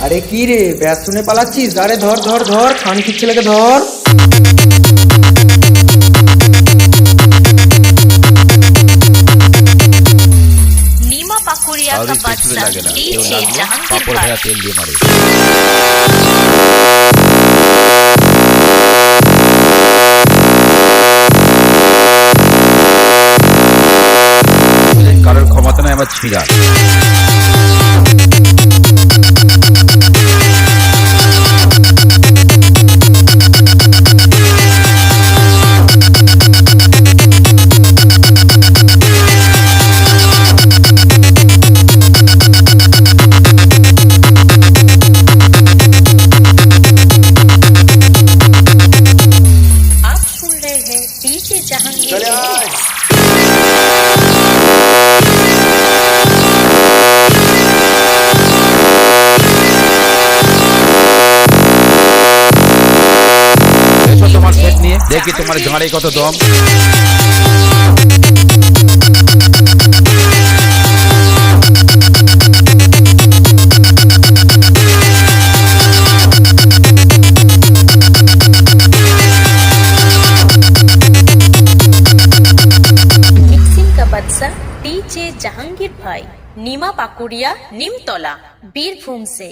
আরে কি রে, ব্যাস শুনে পালাচ্ছিস? আরে ধর ধর ধর, খানকির ছেলেকে ধর। नीमा पाकुड़िया का बादशाह डीजे जहांगीर भाई। तेल দিয়ে মারে। কারোর ক্ষমতা নয় আমার ছিঁড়া। डीजे जहांगीर তোমার সেট নিয়ে দেখি তোমার ঝাড়ে কত দম। डीजे जहांगीर भाई, नीमा पाकुड़िया, निमतला, बीरभूम से।